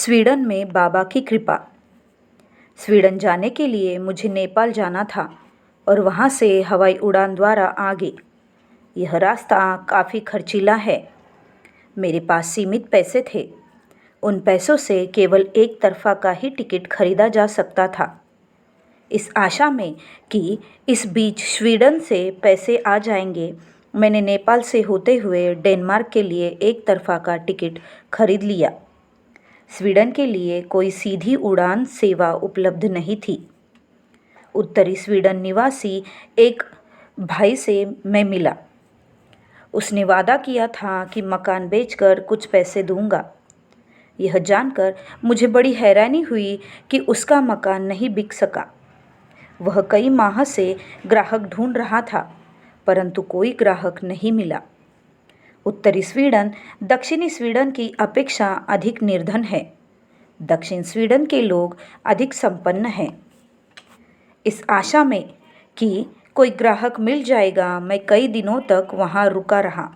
Sweden में बाबा की कृपा। स्वीडन जाने के लिए मुझे नेपाल जाना था और वहाँ से हवाई उड़ान द्वारा आगे। यह रास्ता काफ़ी खर्चीला है। मेरे पास सीमित पैसे थे। उन पैसों से केवल एक तरफा का ही टिकट खरीदा जा सकता था। इस आशा में कि इस बीच स्वीडन से पैसे आ जाएंगे, मैंने नेपाल से होते हुए डेनमार्क के लिए एक तरफा का टिकट खरीद लिया। स्वीडन के लिए कोई सीधी उड़ान सेवा उपलब्ध नहीं थी। उत्तरी स्वीडन निवासी एक भाई से मैं मिला। उसने वादा किया था कि मकान बेचकर कुछ पैसे दूंगा। यह जानकर मुझे बड़ी हैरानी हुई कि उसका मकान नहीं बिक सका। वह कई माह से ग्राहक ढूंढ रहा था, परंतु कोई ग्राहक नहीं मिला। उत्तरी स्वीडन दक्षिणी स्वीडन की अपेक्षा अधिक निर्धन है। दक्षिण स्वीडन के लोग अधिक संपन्न हैं। इस आशा में कि कोई ग्राहक मिल जाएगा, मैं कई दिनों तक वहां रुका रहा,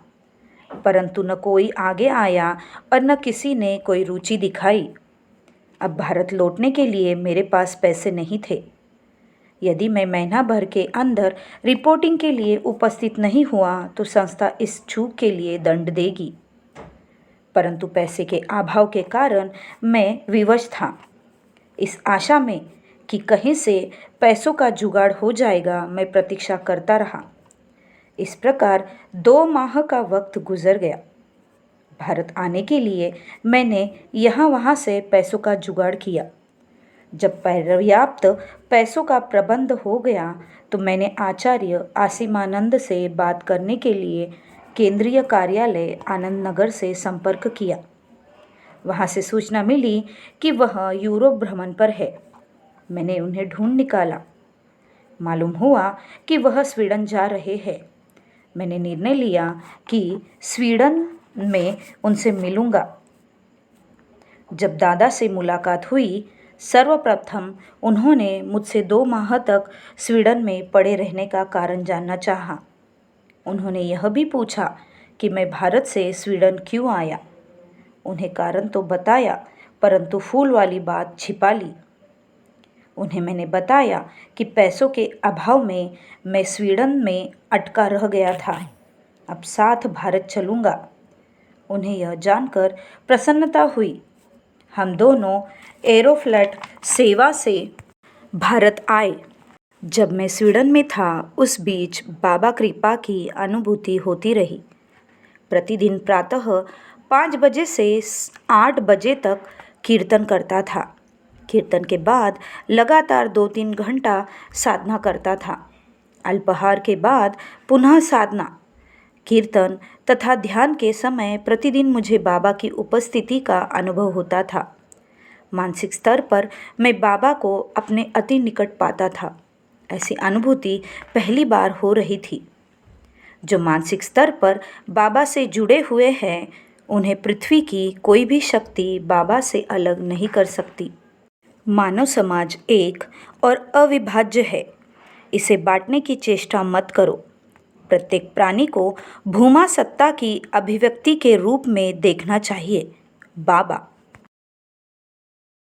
परंतु न कोई आगे आया और न किसी ने कोई रुचि दिखाई। अब भारत लौटने के लिए मेरे पास पैसे नहीं थे। यदि मैं महीना भर के अंदर रिपोर्टिंग के लिए उपस्थित नहीं हुआ तो संस्था इस चूक के लिए दंड देगी, परंतु पैसे के अभाव के कारण मैं विवश था। इस आशा में कि कहीं से पैसों का जुगाड़ हो जाएगा, मैं प्रतीक्षा करता रहा। इस प्रकार 2 माह का वक्त गुजर गया। भारत आने के लिए मैंने यहाँ वहाँ से पैसों का जुगाड़ किया। जब पर्याप्त पैसों का प्रबंध हो गया तो मैंने आचार्य आसिमानंद से बात करने के लिए केंद्रीय कार्यालय आनंद नगर से संपर्क किया। वहाँ से सूचना मिली कि वह यूरोप भ्रमण पर है। मैंने उन्हें ढूंढ निकाला। मालूम हुआ कि वह स्वीडन जा रहे हैं। मैंने निर्णय लिया कि स्वीडन में उनसे मिलूंगा। जब दादा से मुलाकात हुई, सर्वप्रथम उन्होंने मुझसे 2 माह तक स्वीडन में पड़े रहने का कारण जानना चाहा। उन्होंने यह भी पूछा कि मैं भारत से स्वीडन क्यों आया। उन्हें कारण तो बताया, परंतु फूल वाली बात छिपा ली। उन्हें मैंने बताया कि पैसों के अभाव में मैं स्वीडन में अटका रह गया था। अब साथ भारत चलूँगा। उन्हें यह जानकर प्रसन्नता हुई। हम दोनों एरोफ्लैट सेवा से भारत आए। जब मैं स्वीडन में था, उस बीच बाबा कृपा की अनुभूति होती रही। प्रतिदिन प्रातः 5 बजे से 8 बजे तक कीर्तन करता था। कीर्तन के बाद लगातार 2-3 घंटा साधना करता था। अल्पाहार के बाद पुनः साधना, कीर्तन तथा ध्यान के समय प्रतिदिन मुझे बाबा की उपस्थिति का अनुभव होता था। मानसिक स्तर पर मैं बाबा को अपने अति निकट पाता था। ऐसी अनुभूति पहली बार हो रही थी। जो मानसिक स्तर पर बाबा से जुड़े हुए हैं, उन्हें पृथ्वी की कोई भी शक्ति बाबा से अलग नहीं कर सकती। मानव समाज एक और अविभाज्य है। इसे बांटने की चेष्टा मत करो। प्रत्येक प्राणी को भूमा सत्ता की अभिव्यक्ति के रूप में देखना चाहिए। बाबा।